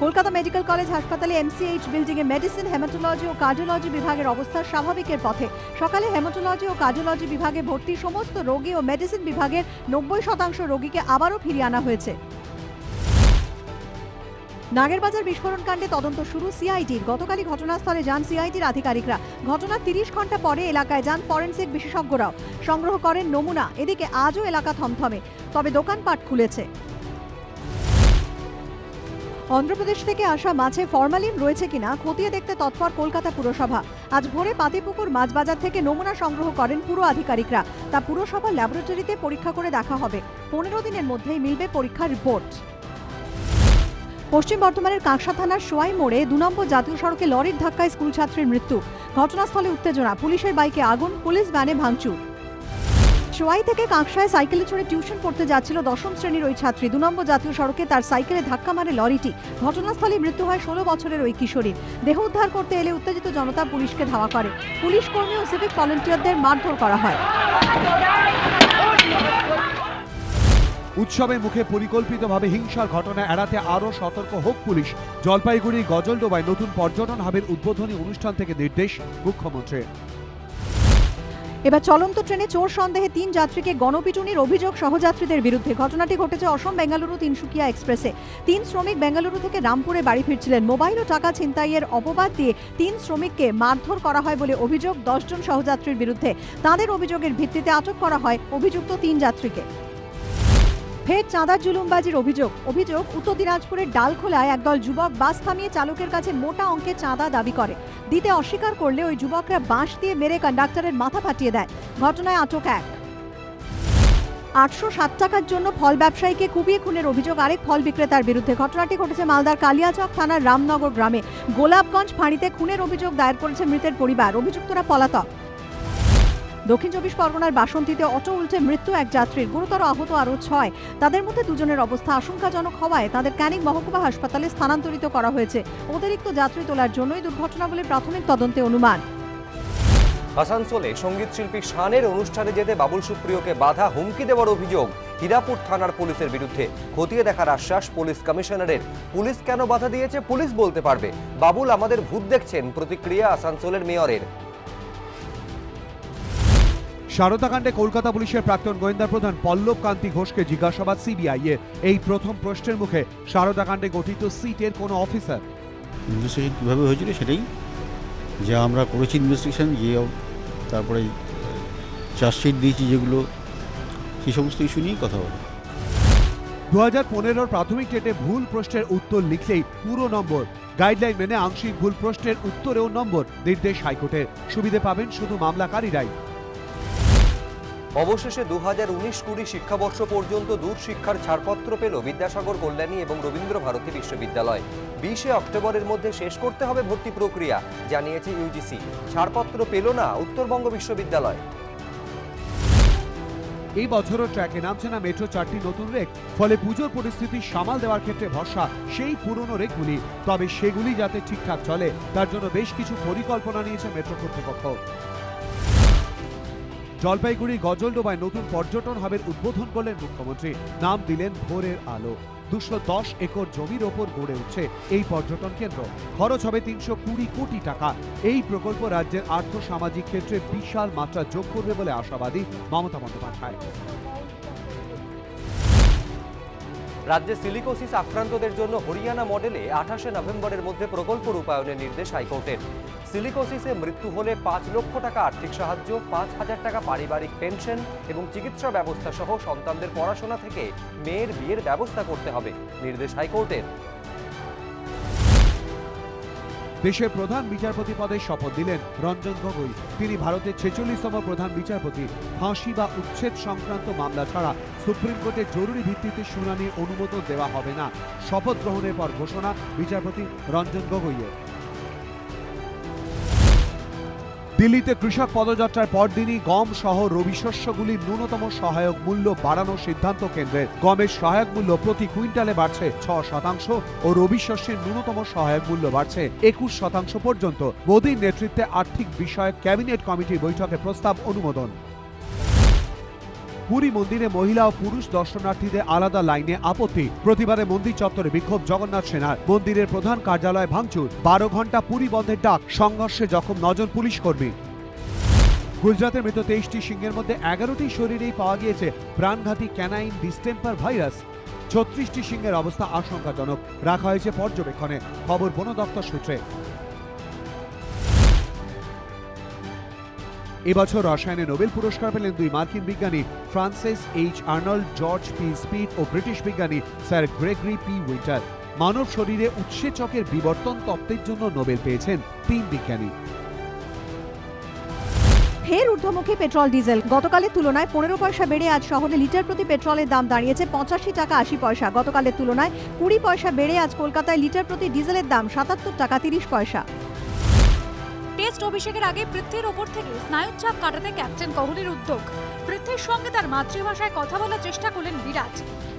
Kolkata medical college হাসপাতালে MCH building এ medicine, haematology ও কার্ডিওলজি বিভাগের অবস্থা স্বাভাবিকের পথে। সকালে হেমাটোলজি ও কার্ডিওলজি বিভাগে ভর্তি সমস্ত রোগী ও মেডিসিন বিভাগের 90% রোগীকে আবারও ফিরিয়ে আনা হয়েছে। নাগেরবাজার বিস্ফোরণ কাণ্ডে তদন্ত শুরু সিআইডির। গতকালই ঘটনাস্থলে যান সিআইডির আধিকারিকরা। ঘটনার 30 ঘন্টা পরে এলাকায় যান ফরেনসিক বিশেষজ্ঞরাও, সংগ্রহ করেন নমুনা। এদিকে আজও এলাকা থমথমে, তবে দোকানপাট খুলেছে। অন্ধ্রপ্রদেশ থেকে আসা মাছে ফরমালিন রয়েছে কিনা খতিয়ে দেখতে তৎপর কলকাতা পুরসভা। আজ ভোরে পাতিপুকুর মাছ বাজার থেকে নমুনা সংগ্রহ করেন পুর আধিকারিকরা। তা পুরসভার ল্যাবরেটরিতে পরীক্ষা করে দেখা হবে। 15 দিনের মধ্যেই মিলবে পরীক্ষার রিপোর্ট। পশ্চিম বর্ধমানের কাঁকসা থানার সোয়াই মোড়ে 2 নম্বর জাতীয় সড়কে লরির ধাক্কায় স্কুল ছাত্রীর মৃত্যু। ঘটনাস্থলে উত্তেজনা, পুলিশের বাইকে আগুন, পুলিশ ভ্যানে ভাঙচুর। সোয়াই থেকে কাঁকসায় সাইকেলে চড়ে টিউশন পড়তে যাচ্ছিল 10ম শ্রেণীর ওই ছাত্রী। 2 নম্বর জাতীয় সড়কে তার সাইকেলে ধাক্কা মারে লরিটি। ঘটনাস্থলে মৃত্যু হয় 16 বছরের ওই কিশোরীর। দেহ উদ্ধার করতে এলে উত্তেজিত জনতা পুলিশকে ধাওয়া করে। পুলিশ কর্মী ও সিভিক ভলান্টিয়ারদের মারধর করা হয়। উৎসবের মুখে পরিকল্পিতভাবে হিংসার ঘটনা এড়াতে আরও সতর্ক হোক পুলিশ। জলপাইগুড়ি গজলডোবায় নতুন পর্যটন হাবের উদ্বোধনী অনুষ্ঠান থেকে নির্দেশ মুখ্যমন্ত্রীর। এবার চলন্ত ট্রেনে চোর সন্দেহে 3 যাত্রীকে গণপিটুনির অভিযোগ সহযাত্রীদের বিরুদ্ধে। ঘটনাটি ঘটেছে অসম বেঙ্গালুরু তিনসুকিয়া এক্সপ্রেসে। 3 শ্রমিক বেঙ্গালুরু থেকে রামপুরে বাড়ি ফিরছিলেন। মোবাইল ও টাকা ছিনতাইয়ের অপবাদ দিয়ে 3 শ্রমিককে মারধর করা হয় বলে অভিযোগ 10 জন সহযাত্রীর বিরুদ্ধে। তাদের অভিযোগের ভিত্তিতে আটক করা হয় অভিযুক্ত 3 যাত্রীকে। ফের চাঁদার জুলুমবাজির অভিযোগ। উত্তর দিনাজপুরের ডালখোলায় একদল যুবক বাস থামিয়ে চালকের কাছে মোটা অঙ্কে চাঁদা দাবি করে। দিতে অস্বীকার করলে ওই যুবকরা বাঁশ দিয়ে মেরে কন্ডাক্টরের মাথা ফাটিয়ে দেয়। ঘটনায় আটক এক। 807 টাকার জন্য ফল ব্যবসায়ীকে কুপিয়ে খুনের অভিযোগ আরেক ফল বিক্রেতার বিরুদ্ধে। ঘটনাটি ঘটেছে মালদার কালিয়াচক থানার রামনগর গ্রামে। গোলাপগঞ্জ ফাঁড়িতে খুনের অভিযোগ দায়ের করেছে মৃতের পরিবার। অভিযুক্তরা পলাতক। দক্ষিণ 24 পরগনার বাসন্তীতে অটো উল্টে মৃত্যু এক যাত্রীর, গুরুতর আহত আরও 6। তাদের মধ্যে 2 জনের অবস্থা আশঙ্কাজনক হওয়ায় তাদের ক্যানিং মহকুমা হাসপাতালে স্থানান্তরিত করা হয়েছে। অতিরিক্ত যাত্রী তোলার জন্যই দুর্ঘটনা বলে প্রাথমিক তদন্তে অনুমান। আসানসোলে সঙ্গীত শিল্পী শানের অনুষ্ঠানে যেতে বাবুল সুপ্রিয়কে বাধা, হুমকি দেওয়ার অভিযোগ হীরাপুর থানার পুলিশের বিরুদ্ধে। খতিয়ে দেখার আশ্বাস পুলিশ কমিশনারের। পুলিশ কেন বাধা দিয়েছে পুলিশ বলতে পারবে। বাবুল আমাদের ভূত দেখছেন, প্রতিক্রিয়া আসানসোলের মেয়রের। সারদাকাণ্ডে কলকাতা পুলিশের প্রাক্তন গোয়েন্দা প্রধান পল্লব কান্তি ঘোষকে জিজ্ঞাসাবাদ সিবিআই এর। এই প্রথম প্রশ্নের মুখে সারদাকাণ্ডে গঠিত সিটের কোন অফিসার। ইনভেস্টিগেশন কীভাবে হয়েছিল সেটাই যে আমরা করেছি ইনভেস্টিগেশন, যে তারপরে চার্জশিট দিয়েছি যেগুলো, সেই সমস্ত ইস্যু নিয়েই কথা বলে। 2015 প্রাথমিক টেটে ভুল প্রশ্নের উত্তর লিখলেই পুরো নম্বর। গাইডলাইন মেনে আংশিক ভুল প্রশ্নের উত্তরেও নম্বর। নির্দেশ হাইকোর্টের। সুবিধে পাবেন শুধু মামলাকারীরাই। অবশেষে 2019-20 শিক্ষাবর্ষ পর্যন্ত দূর শিক্ষার ছাড়পত্র পেল বিদ্যাসাগর কল্যাণী এবং রবীন্দ্র ভারতী বিশ্ববিদ্যালয়। 20 অক্টোবরের মধ্যে শেষ করতে হবে ভর্তি প্রক্রিয়া, জানিয়েছে ইউজিসি। ছাড়পত্র পেল না উত্তরবঙ্গ বিশ্ববিদ্যালয়। এই বছরও ট্র্যাকে নামছে না মেট্রো 4টি নতুন রেক। ফলে পুজোর পরিস্থিতি সামাল দেওয়ার ক্ষেত্রে ভরসা সেই পুরনো রেকগুলি। তবে সেগুলি যাতে ঠিকঠাক চলে তার জন্য বেশ কিছু পরিকল্পনা নিয়েছে মেট্রো কর্তৃপক্ষ। জলপাইগুড়ি গজলডোবায় নতুন পর্যটন হাবের উদ্বোধন করলেন মুখ্যমন্ত্রী। নাম দিলেন ভোরের আলো। 210 একর জমির ওপর গড়ে উঠছে এই পর্যটন কেন্দ্র। খরচ হবে 320 কোটি টাকা। এই প্রকল্প রাজ্যের আর্থ সামাজিক ক্ষেত্রে বিশাল মাত্রা যোগ করবে বলে আশাবাদী মমতা বন্দ্যোপাধ্যায়। রাজ্যে সিলিকোসিস আক্রান্তদের জন্য হরিয়ানা মডেলে 28 নভেম্বরের মধ্যে প্রকল্প রূপায়ণের নির্দেশ হাইকোর্টের। সিলিকোসিসে মৃত্যু হলে 5 লক্ষ টাকা আর্থিক সাহায্য, 5,000 টাকা পারিবারিক পেনশন এবং চিকিৎসা ব্যবস্থা সহ সন্তানদের পড়াশোনা থেকে মেয়ের বিয়ের ব্যবস্থা করতে হবে, নির্দেশ হাইকোর্টের। দেশের প্রধান বিচারপতি পদে শপথ দিলেন রঞ্জন গগৈ। তিনি ভারতের 46তম প্রধান বিচারপতি। ফাঁসি বা উচ্ছেদ সংক্রান্ত মামলা ছাড়া সুপ্রিম কোর্টে জরুরি ভিত্তিতে শুনানির অনুমোদন দেওয়া হবে না। শপথ গ্রহণের পর ঘোষণা বিচারপতি রঞ্জন গগৈয়ের। দিল্লিতে কৃষক পদযাত্রার পরদিনই গম সহ রবি শস্যগুলির ন্যূনতম সহায়ক মূল্য বাড়ানোর সিদ্ধান্ত কেন্দ্রের। গমের সহায়ক মূল্য প্রতি কুইন্টালে বাড়ছে 6% ও রবি শস্যের ন্যূনতম সহায়ক মূল্য বাড়ছে 21% পর্যন্ত। মোদীর নেতৃত্বে আর্থিক বিষয়ক ক্যাবিনেট কমিটির বৈঠকে প্রস্তাব অনুমোদন। পুরী মন্দিরে মহিলা ও পুরুষ দর্শনার্থীদের আলাদা লাইনে আপত্তি। প্রতিবারে মন্দির চত্বরে বিক্ষোভ জগন্নাথ সেনার। মন্দিরের প্রধান কার্যালয় ভাঙচুর। 12 ঘন্টা পুরী বন্ধের ডাক। সংঘর্ষে জখম 9 জন পুলিশ কর্মী। গুজরাতের মৃত 23টি সিংহের মধ্যে 11টি শরীরেই পাওয়া গিয়েছে প্রাণঘাতী ক্যানাইন ডিস্টেম্পার ভাইরাস। 36টি সিংহের অবস্থা আশঙ্কাজনক, রাখা হয়েছে পর্যবেক্ষণে, খবর বন দপ্তর সূত্রে। এবছর রসায়নে নোবেল পুরস্কার পেলেন 2 মার্কিন বিজ্ঞানী, Francis H Arnold, George P স্পিড ও ব্রিটিশ বিজ্ঞানী স্যার গ্রেগরি পি উইন্টার। মানব শরীরে উৎসেচকের বিবর্তন তত্ত্বের জন্য নোবেল পেয়েছেন 3 বিজ্ঞানী। ফের ঊর্ধ্বমুখী পেট্রোল ডিজেল। গতকালের তুলনায় 15 পয়সা বেড়ে আজ শহরে লিটার প্রতি পেট্রোলের দাম দাঁড়িয়েছে 85 টাকা 80 পয়সা। গতকালের তুলনায় 20 পয়সা বেড়ে আজ কলকাতায় লিটার প্রতি ডিজেলের দাম 77 টাকা 30 পয়সা। টেস্ট অভিষেকের আগে পৃথ্বীর ওপর থেকে স্নায়ুচাপ কাটাতে ক্যাপ্টেন কোহলির উদ্যোগ। পৃথ্বীর সঙ্গে তার মাতৃভাষায় কথা বলার চেষ্টা করলেন বিরাট,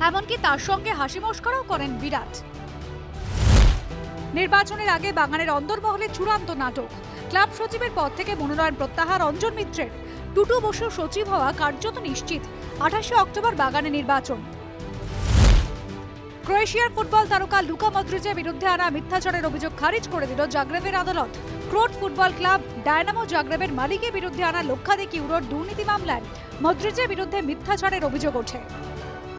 এমনকি তার সঙ্গে হাসি মশকরাও করেন বিরাট। নির্বাচনের আগে বাগানের অন্দরমহলে চূড়ান্ত নাটক। ক্লাব সচিবের পদ থেকে মনোনয়ন প্রত্যাহার অঞ্জন মিত্রের। টুটু বসু সচিব হওয়া কার্যত নিশ্চিত। 28 অক্টোবর বাগানে নির্বাচন। ক্রোয়েশিয়ার ফুটবল তারকা লুকা মদ্রিচের বিরুদ্ধে আনা মিথ্যাচারের অভিযোগ খারিজ করে দিল জাগ্রেবের আদালত। ক্রোট ফুটবল ক্লাব ডায়নামো জাগ্রেবের মালিকের বিরুদ্ধে আনা লক্ষাধিক ইউরোর দুর্নীতি মামলায় মদ্রিচের বিরুদ্ধে মিথ্যাচারের অভিযোগ ওঠে।